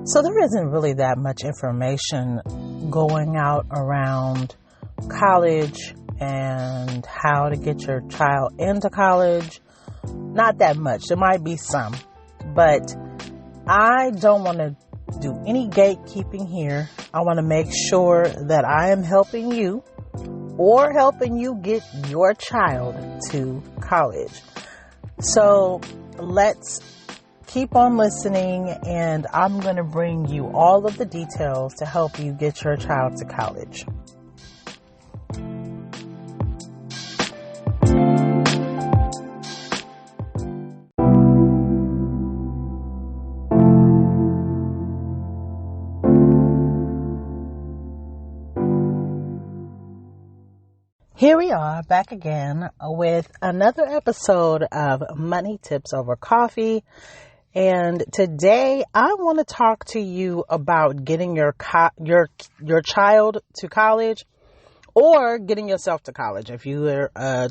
So there isn't really that much information going out around college and how to get your child into college. Not that much. There might be some, but I don't want to do any gatekeeping here. I want to make sure that I am helping you or helping you get your child to college. So let's keep on listening, and I'm going to bring you all of the details to help you get your child to college. Here we are back again with another episode of Money Tips Over Coffee. And today I want to talk to you about getting your child to college or getting yourself to college. If you are a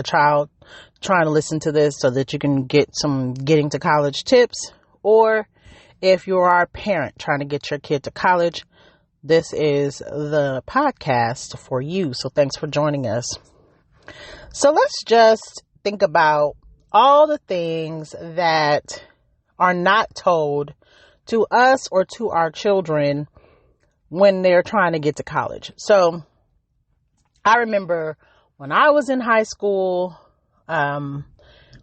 child trying to listen to this so that you can get some getting to college tips, or if you are a parent trying to get your kid to college, this is the podcast for you. So thanks for joining us. So let's just think about all the things that are not told to us or to our children when they're trying to get to college. So I remember when I was in high school,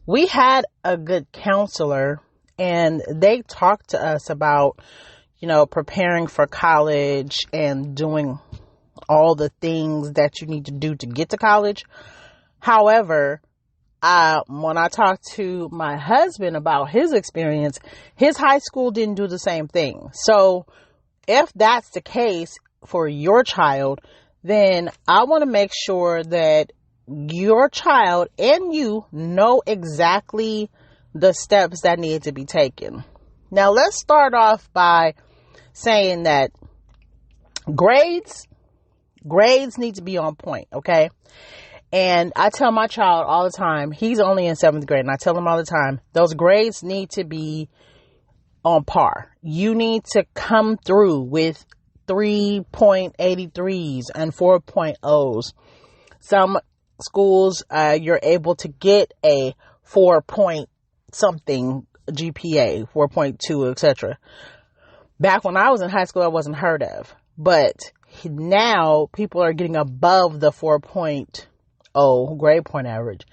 we had a good counselor, and they talked to us about preparing for college and doing all the things that you need to do to get to college. However, when I talked to my husband about his experience, his high school didn't do the same thing. So if that's the case for your child, then I want to make sure that your child and you know exactly the steps that need to be taken. Now, let's start off by saying that grades need to be on point, okay? And I tell my child all the time, he's only in 7th grade, and I tell him all the time, those grades need to be on par. You need to come through with 3.83s and 4.0s. Some schools, you're able to get a 4 point something GPA, 4.2, etc. Back when I was in high school, that wasn't heard of. But now people are getting above the 4.0 grade point average.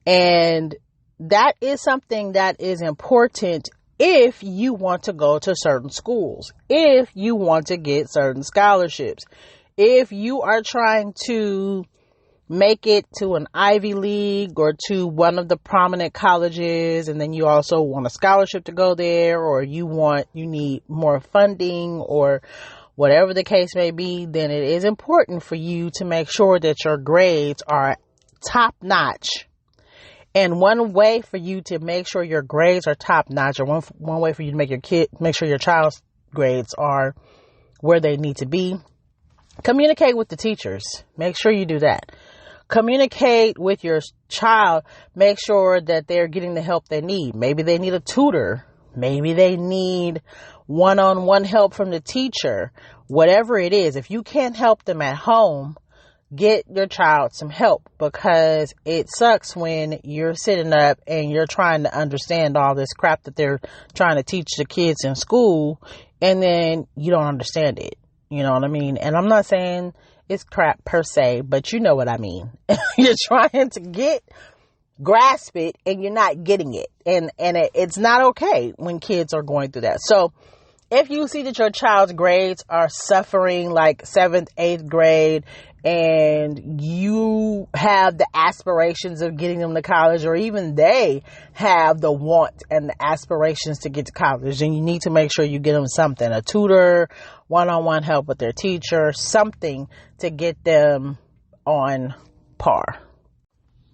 And that is something that is important if you want to go to certain schools, if you want to get certain scholarships, if you are trying to make it to an Ivy League or to one of the prominent colleges, and then you also want a scholarship to go there, or you need more funding, or whatever the case may be, then it is important for you to make sure that your grades are top notch. And one way for you to make sure your grades are top notch, or one way for you to make sure your child's grades are where they need to be, communicate with the teachers. Make sure you do that. Communicate with your child. Make sure that they're getting the help they need. Maybe they need a tutor. Maybe they need one-on-one help from the teacher. Whatever it is, if you can't help them at home, get your child some help, because it sucks when you're sitting up and you're trying to understand all this crap that they're trying to teach the kids in school, and then you don't understand it. You know what I mean? And I'm not saying it's crap per se, but you know what I mean. You're trying to grasp it, and you're not getting it. And it's not okay when kids are going through that. So if you see that your child's grades are suffering, like 7th, 8th grade, and you have the aspirations of getting them to college, or even they have the want and the aspirations to get to college, then you need to make sure you get them something, a tutor, one-on-one help with their teacher, something to get them on par.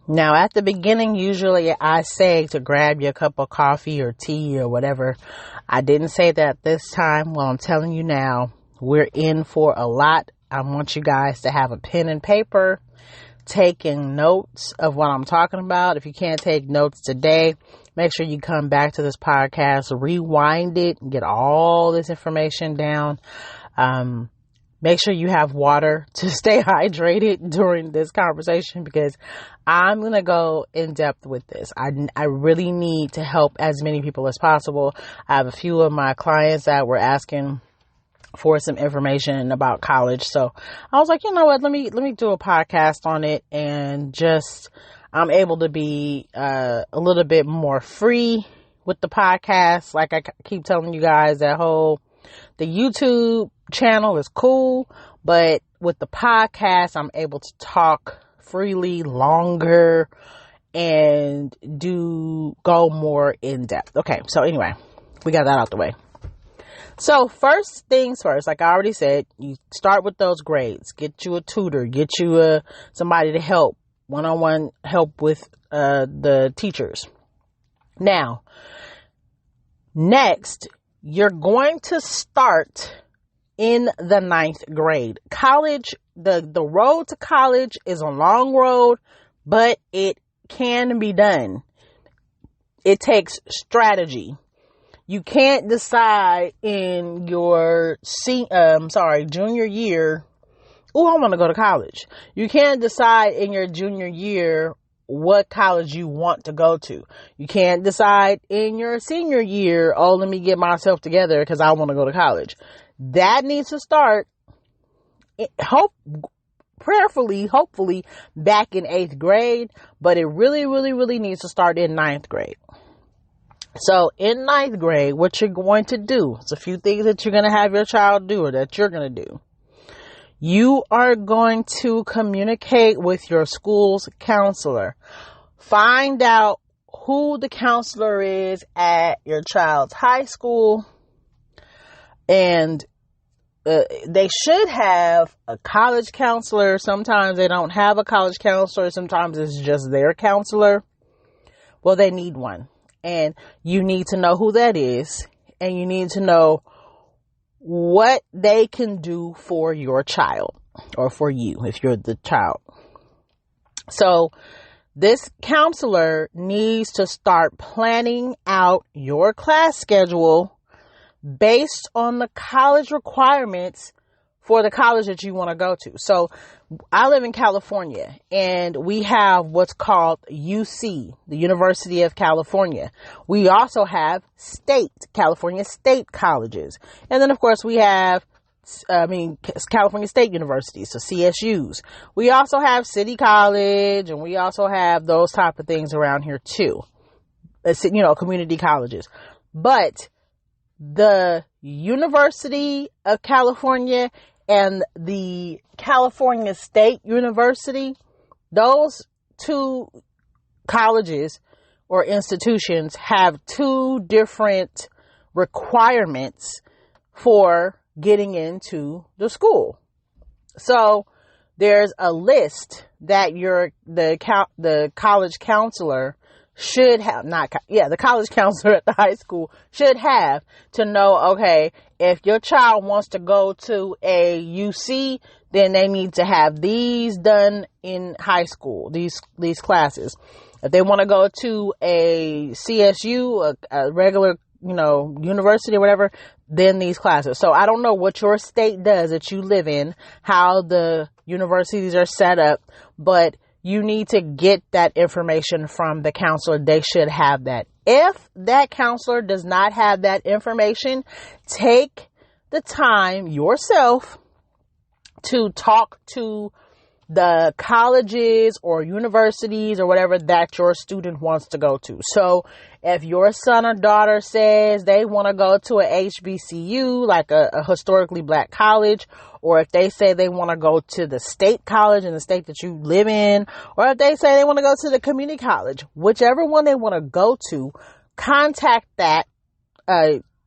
Now, at the beginning, usually I say to grab you a cup of coffee or tea or whatever. I didn't say that this time. Well, I'm telling you now, we're in for a lot. I want you guys to have a pen and paper, taking notes of what I'm talking about. If you can't take notes today, make sure you come back to this podcast, rewind it, and get all this information down. Make sure you have water to stay hydrated during this conversation, because I'm going to go in depth with this. I really need to help as many people as possible. I have a few of my clients that were asking for some information about college. So I was like, you know what, let me do a podcast on it, and just, I'm able to be, a little bit more free with the podcast. Like I keep telling you guys, the YouTube channel is cool, but with the podcast, I'm able to talk freely, longer, and go more in depth. Okay. So anyway, we got that out the way. So first things first, like I already said, you start with those grades. Get you a tutor, get you somebody to help, one-on-one help with the teachers. Now, next, you're going to start in the 9th grade. College, the road to college is a long road, but it can be done. It takes strategy. You can't decide in your junior year, oh, I want to go to college. You can't decide in your junior year what college you want to go to. You can't decide in your senior year, oh, let me get myself together because I want to go to college. That needs to start, hopefully back in 8th grade, but it really, really, really needs to start in 9th grade. So in 9th grade, what you're going to do, it's a few things that you're going to have your child do, or that you're going to do. You are going to communicate with your school's counselor. Find out who the counselor is at your child's high school. And they should have a college counselor. Sometimes they don't have a college counselor. Sometimes it's just their counselor. Well, they need one. And you need to know who that is. And you need to know what they can do for your child, or for you if you're the child. So this counselor needs to start planning out your class schedule based on the college requirements for the college that you want to go to. So I live in California, and we have what's called UC, the University of California. We also have California state colleges. And then of course we have, California State Universities, so CSUs. We also have City College, and we also have those type of things around here too. Community colleges. But the University of California and the California State University, those two colleges or institutions have two different requirements for getting into the school. So there's a list that the college counselor should have, the college counselor at the high school should have, to know, okay, if your child wants to go to a UC, then they need to have these done in high school, these classes. If they want to go to a CSU, a regular, university or whatever, then these classes. So I don't know what your state does that you live in, how the universities are set up, but you need to get that information from the counselor. They should have that. If that counselor does not have that information, take the time yourself to talk to the colleges or universities or whatever that your student wants to go to. So if your son or daughter says they want to go to a HBCU, like a historically black college, or if they say they want to go to the state college in the state that you live in, or if they say they want to go to the community college, whichever one they want to go to, contact that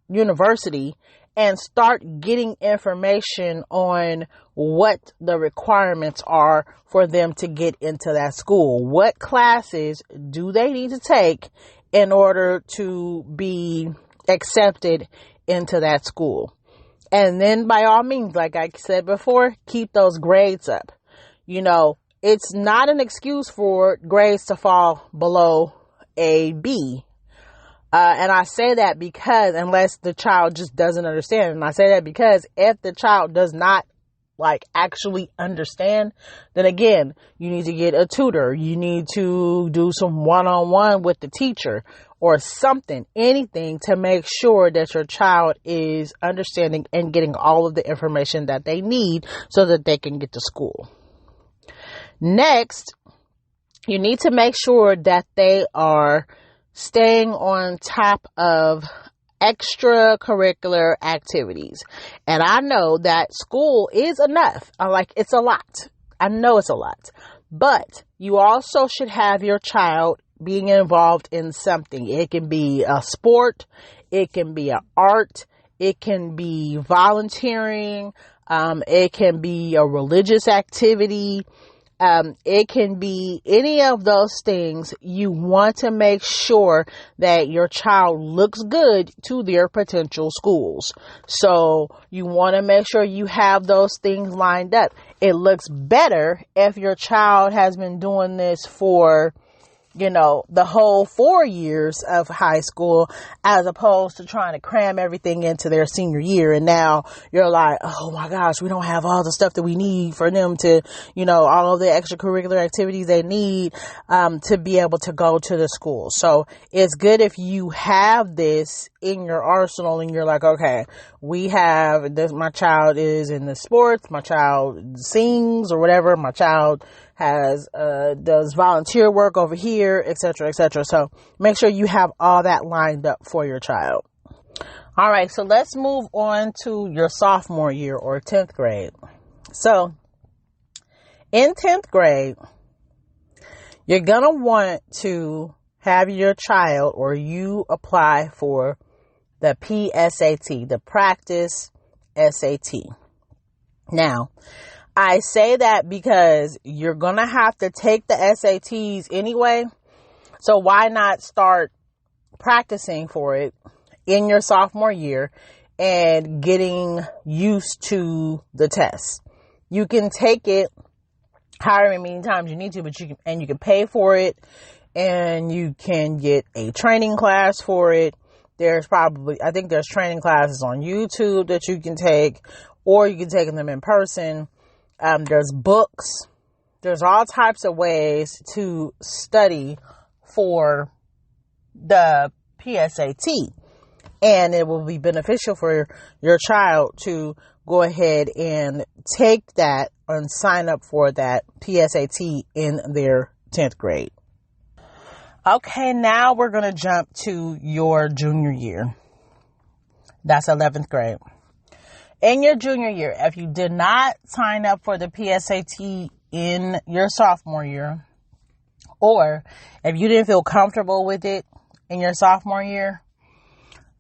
university and start getting information on what the requirements are for them to get into that school. What classes do they need to take in order to be accepted into that school? And then by all means, like I said before, keep those grades up. It's not an excuse for grades to fall below a B And I say that because, unless the child just doesn't understand, and I say that because if the child does not actually understand, then again, you need to get a tutor. You need to do some one-on-one with the teacher or something, anything to make sure that your child is understanding and getting all of the information that they need so that they can get to school. Next, you need to make sure that they are staying on top of extracurricular activities. And I know that school is enough. It's a lot. I know it's a lot. But you also should have your child being involved in something. It can be a sport. It can be an art. It can be volunteering. It can be a religious activity. It can be any of those things. You want to make sure that your child looks good to their potential schools. So you want to make sure you have those things lined up. It looks better if your child has been doing this for, the whole 4 years of high school, as opposed to trying to cram everything into their senior year. And now you're like, oh my gosh, we don't have all the stuff that we need for them to, all of the extracurricular activities they need, to be able to go to the school. So it's good if you have this in your arsenal and you're like, okay, we have this, my child is in the sports, my child sings or whatever, my child does volunteer work over here, etc., etc. So make sure you have all that lined up for your child. All right, so let's move on to your sophomore year or 10th grade. So in 10th grade, you're going to want to have your child or you apply for the PSAT, the practice SAT. Now, I say that because you're going to have to take the SATs anyway. So why not start practicing for it in your sophomore year and getting used to the test? You can take it however many times you need to, but you can pay for it and you can get a training class for it. I think there's training classes on YouTube that you can take, or you can take them in person. There's books. There's all types of ways to study for the PSAT. And it will be beneficial for your child to go ahead and take that and sign up for that PSAT in their 10th grade. Okay, now we're going to jump to your junior year. That's 11th grade. In your junior year, if you did not sign up for the PSAT in your sophomore year, or if you didn't feel comfortable with it in your sophomore year,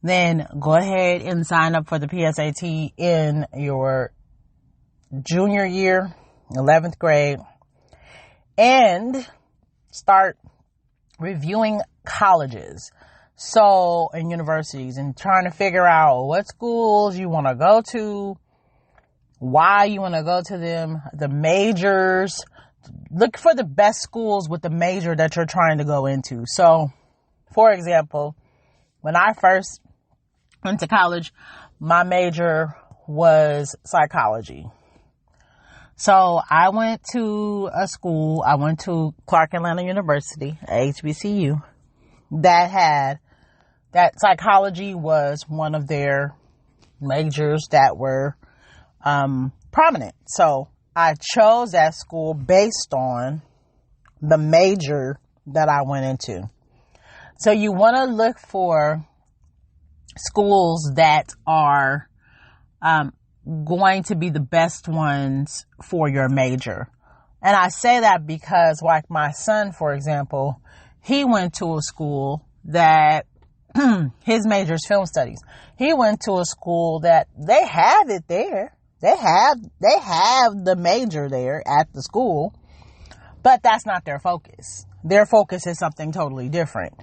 then go ahead and sign up for the PSAT in your junior year, 11th grade, and start reviewing colleges. So, in universities, and trying to figure out what schools you want to go to, why you want to go to them, the majors. Look for the best schools with the major that you're trying to go into. So, for example, when I first went to college, my major was psychology. So, I went to a school, I went to Clark Atlanta University, HBCU, that psychology was one of their majors that were prominent. So I chose that school based on the major that I went into. So you want to look for schools that are going to be the best ones for your major. And I say that because, like my son, for example, he went to a school that his major is film studies. He went to a school that they have it there. They have the major there at the school, but that's not their focus. Their focus is something totally different.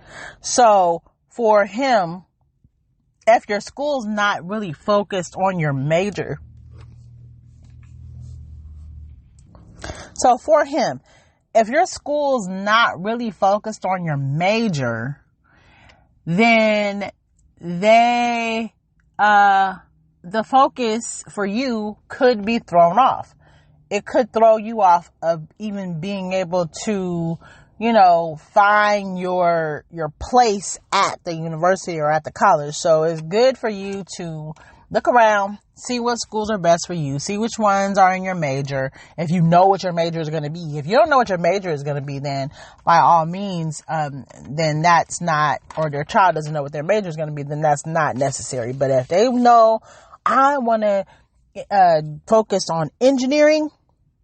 So for him, if your school's not really focused on your major, if your school's not really focused on your major, then the focus for you could be thrown off. It could throw you off of even being able to, find your place at the university or at the college. So it's good for you to look around, see what schools are best for you, see which ones are in your major. If you know what your major is going to be. If you don't know what your major is going to be, then by all means, then that's not, or their child doesn't know what their major is going to be, then that's not necessary. But if they know, I want to focus on engineering,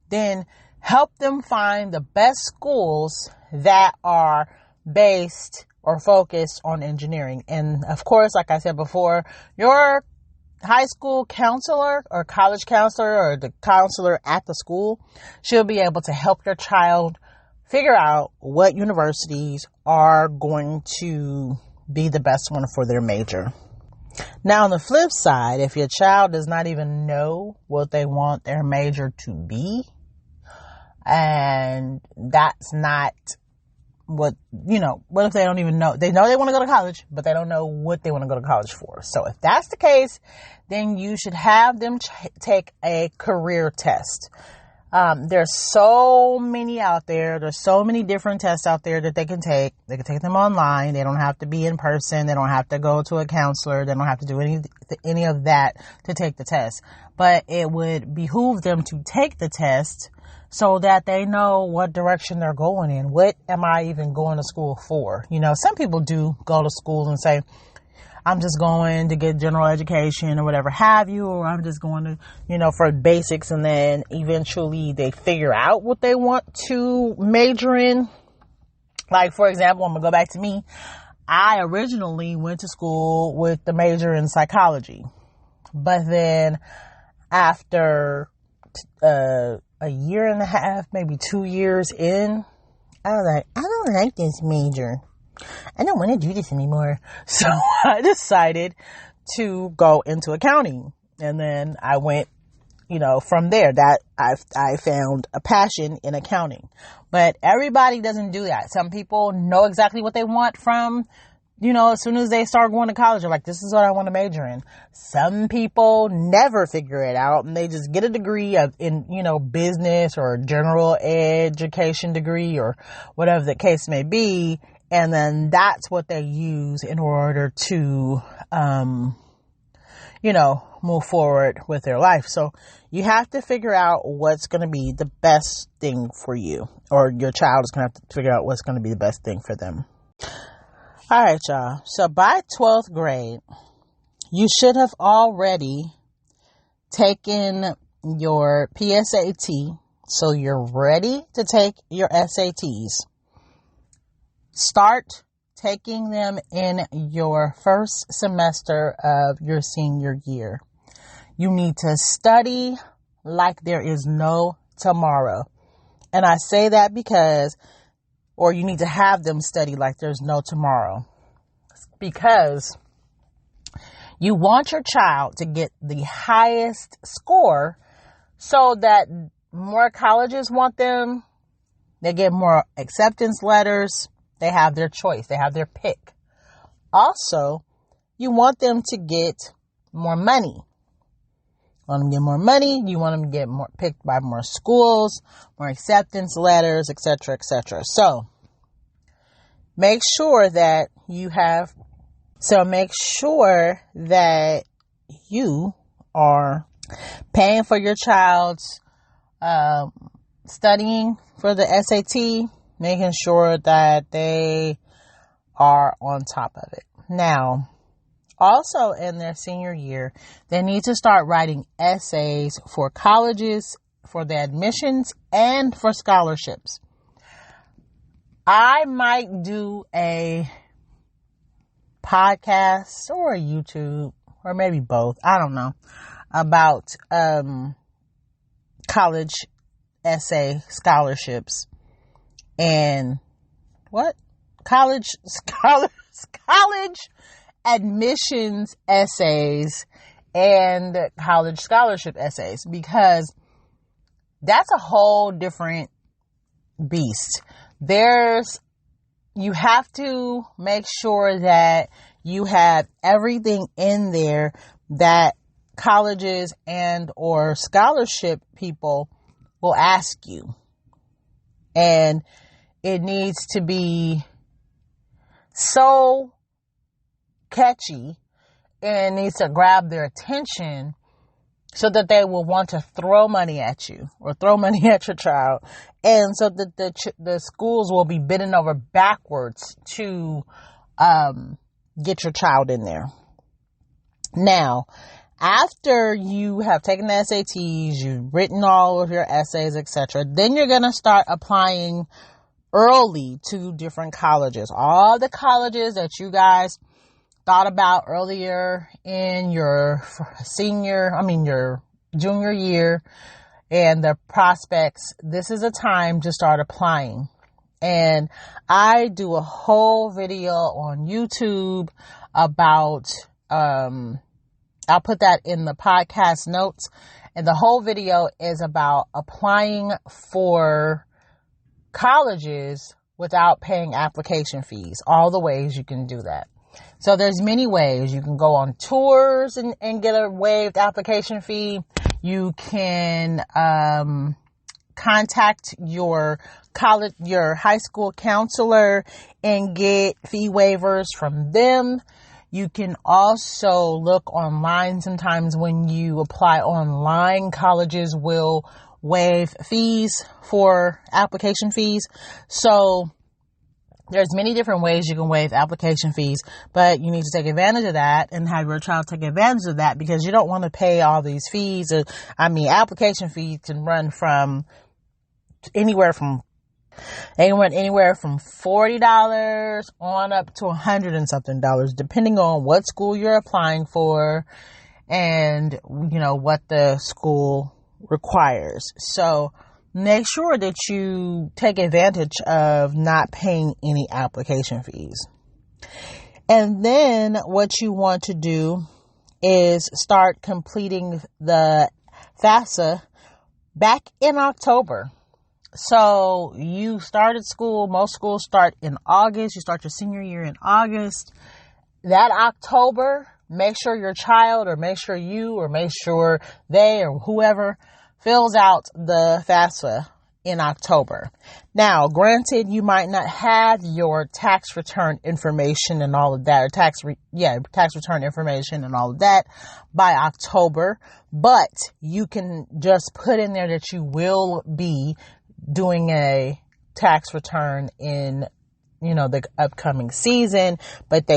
then help them find the best schools that are based or focused on engineering. And of course, like I said before, your high school counselor or college counselor or the counselor at the school should be able to help your child figure out what universities are going to be the best one for their major. Now, on the flip side, if your child does not even know what they want their major to be, and that's not what if they don't even know? They know they want to go to college, but they don't know what they want to go to college for. So if that's the case, then you should have them take a career test. There's so many out there. There's so many different tests out there that they can take. They can take them online. They don't have to be in person. They don't have to go to a counselor. They don't have to do any of that to take the test. But it would behoove them to take the test so that they know what direction they're going in. What am I even going to school for? Some people do go to school and say, I'm just going to get general education or whatever have you, or I'm just going to, for basics, and then eventually they figure out what they want to major in. Like, for example, I'm going to go back to me. I originally went to school with the major in psychology, but then after a year and a half, maybe 2 years in, I was like, I don't like this major. I don't want to do this anymore. So I decided to go into accounting. And then I went, from there, that I found a passion in accounting. But everybody doesn't do that. Some people know exactly what they want from, as soon as they start going to college, they're like, this is what I want to major in. Some people never figure it out, and they just get a degree in business or general education degree or whatever the case may be. And then that's what they use in order to, move forward with their life. So you have to figure out what's going to be the best thing for you, or your child is going to have to figure out what's going to be the best thing for them. All right, y'all. So by 12th grade, you should have already taken your PSAT. So you're ready to take your SATs. Start taking them in your first semester of your senior year. You need to study like there is no tomorrow. And I say that because, or you need to have them study like there's no tomorrow. Because you want your child to get the highest score so that more colleges want them. They get more acceptance letters. They have their choice. They have their pick. Also, you want them to get more money. You want them to get more money. You want them to get more picked by more schools, more acceptance letters, etc., etc. So make sure that you are paying for your child's studying for the SAT, making sure that they are on top of it. Now, also in their senior year, they need to start writing essays for colleges, for the admissions, and for scholarships. I might do a podcast or a YouTube, or maybe both, I don't know, about college essay scholarships and college admissions essays and college scholarship essays, because that's a whole different beast. There's you have to make sure that you have everything in there that colleges and or scholarship people will ask you. And it needs to be so catchy and needs to grab their attention so that they will want to throw money at you or throw money at your child. And so that the schools will be bending over backwards to get your child in there. Now, after you have taken the SATs, you've written all of your essays, etc., then you're going to start applying early to different colleges. All the colleges that you guys thought about earlier in your junior year and the prospects, this is a time to start applying. And I do a whole video on YouTube about, I'll put that in the podcast notes. And the whole video is about applying for colleges without paying application fees. All the ways you can do that. So there's many ways. You can go on tours and get a waived application fee. You can contact your high school counselor and get fee waivers from them. You can also look online. Sometimes when you apply online, colleges will waive fees for application fees. So there's many different ways you can waive application fees, but you need to take advantage of that and have your child take advantage of that, because you don't want to pay all these fees. Application fees can run from anywhere from $40 on up to $100 and something, depending on what school you're applying for and, what the school requires. So make sure that you take advantage of not paying any application fees. And then what you want to do is start completing the FAFSA back in October. So you started school, most schools start in August, you start your senior year in August. That October, make sure your child or make sure you or make sure they or whoever fills out the FAFSA in October. Now, granted, you might not have your tax return information and all of that, or tax return information and all of that by October, but you can just put in there that you will be doing a tax return in, the upcoming season, but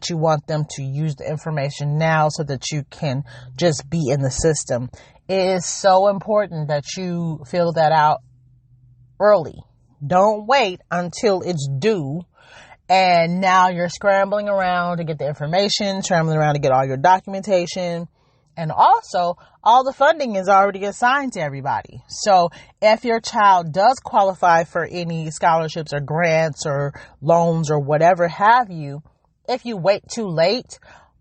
you want them to use the information now so that you can just be in the system. It is so important that you fill that out early. Don't wait until it's due and now you're scrambling around to get the information, scrambling around to get all your documentation. And also, all the funding is already assigned to everybody. So if your child does qualify for any scholarships or grants or loans or whatever have you, if you wait too late,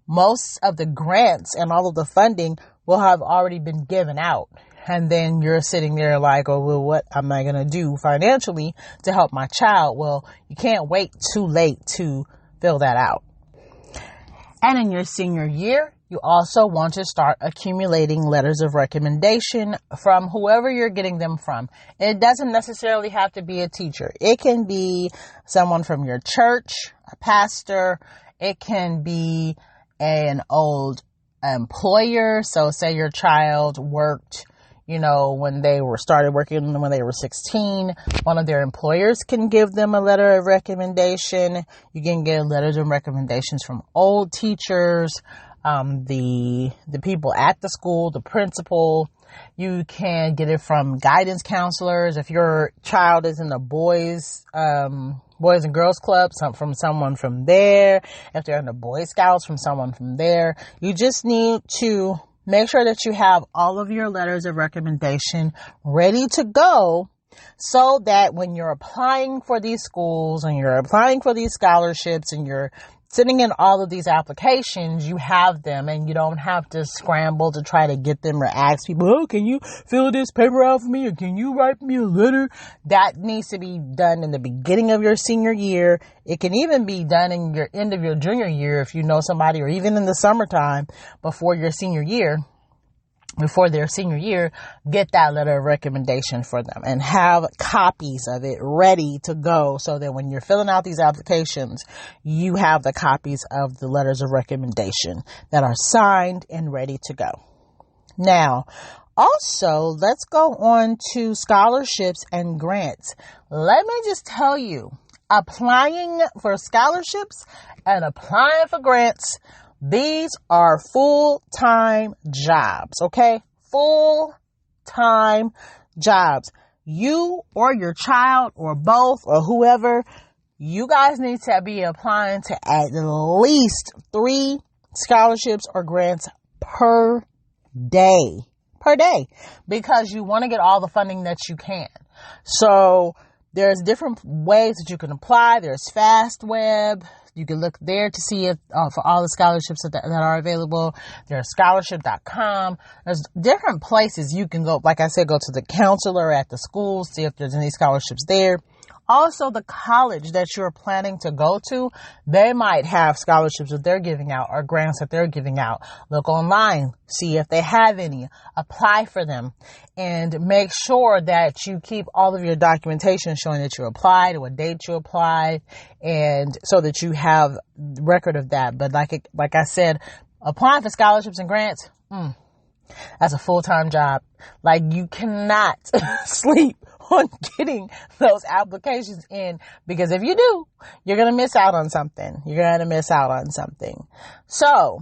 most of the grants and all of the funding will have already been given out. And then you're sitting there like, oh, well, what am I going to do financially to help my child? Well, you can't wait too late to fill that out. And in your senior year, you also want to start accumulating letters of recommendation from whoever you're getting them from. It doesn't necessarily have to be a teacher. It can be someone from your church, a pastor. It can be an old employer. So say your child worked, when they started working when they were 16, one of their employers can give them a letter of recommendation. You can get letters of recommendations from old teachers, the people at the school, the principal. You can get it from guidance counselors. If your child is in the boys and girls club, from someone from there. If they're in the Boy Scouts, from someone from there. You just need to make sure that you have all of your letters of recommendation ready to go, so that when you're applying for these schools and you're applying for these scholarships and you're sending in all of these applications, you have them and you don't have to scramble to try to get them or ask people, oh, can you fill this paper out for me? Or can you write me a letter? That needs to be done in the beginning of your senior year. It can even be done in your end of your junior year if you know somebody, or even in the summertime before your senior year. Before their senior year, get that letter of recommendation for them and have copies of it ready to go so that when you're filling out these applications, you have the copies of the letters of recommendation that are signed and ready to go. Now, also, let's go on to scholarships and grants. Let me just tell you, applying for scholarships and applying for grants, these are full-time jobs, okay? Full-time jobs. You or your child or both or whoever, you guys need to be applying to at least 3 scholarships or grants per day, because you want to get all the funding that you can. So there's different ways that you can apply. There's FastWeb. You can look there to see if for all the scholarships that are available. There's scholarship.com. There's different places you can go. Like I said, go to the counselor at the school, see if there's any scholarships there. Also, the college that you're planning to go to, they might have scholarships that they're giving out or grants that they're giving out. Look online, see if they have any, apply for them, and make sure that you keep all of your documentation showing that you applied, what date you applied, and so that you have record of that. But like I said, applying for scholarships and grants, that's a full-time job. Like, you cannot sleep on getting those applications in, because if you do, you're going to miss out on something. So,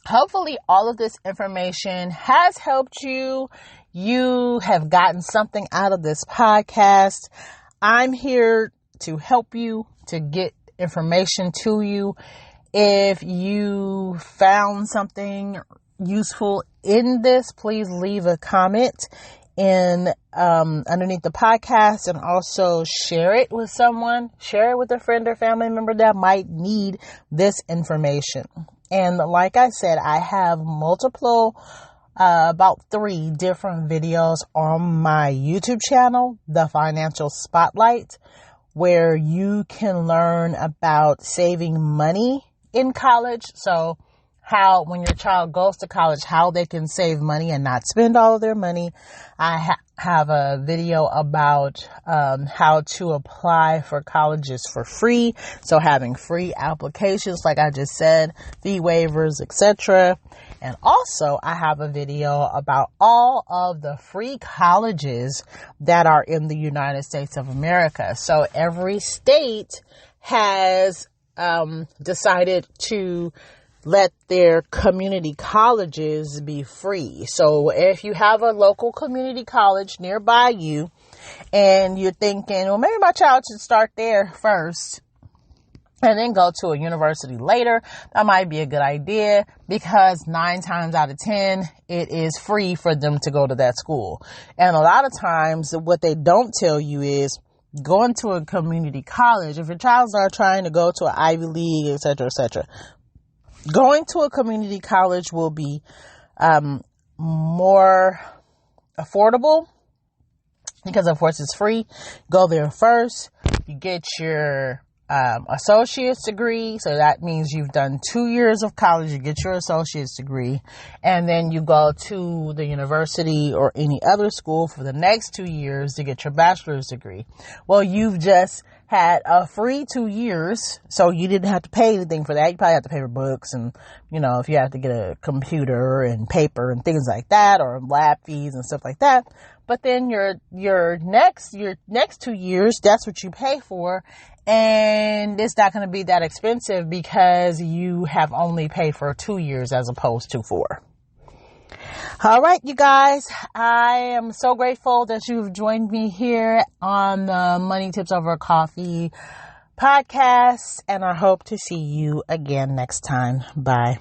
hopefully all of this information has helped you. You have gotten something out of this podcast. I'm here to help you, to get information to you. If you found something useful in this, please leave a comment underneath the podcast, and also share it with someone. Share it with a friend or family member that might need this information. And like I said, I have multiple, about 3 different videos on my YouTube channel, The Financial Spotlight, where you can learn about saving money in college. So how, when your child goes to college, how they can save money and not spend all of their money. I have a video about how to apply for colleges for free. So having free applications, like I just said, fee waivers, etc. And also I have a video about all of the free colleges that are in the United States of America. So every state has decided to let their community colleges be free. So if you have a local community college nearby you and you're thinking, well, maybe my child should start there first and then go to a university later, that might be a good idea, because 9 times out of 10, it is free for them to go to that school. And a lot of times what they don't tell you is, going to a community college, if your child's not trying to go to an Ivy League, etc., going to a community college will be more affordable, because of course it's free. Go there first. You get your associate's degree. So that means you've done 2 years of college. You get your associate's degree, and then you go to the university or any other school for the next 2 years to get your bachelor's degree. Well, you've just had a free 2 years, so you didn't have to pay anything for that. You probably have to pay for books and, if you have to get a computer and paper and things like that, or lab fees and stuff like that. But then your next 2 years, that's what you pay for. And it's not going to be that expensive because you have only paid for 2 years as opposed to 4. All right, you guys, I am so grateful that you've joined me here on the Money Tips Over Coffee podcast, and I hope to see you again next time. Bye.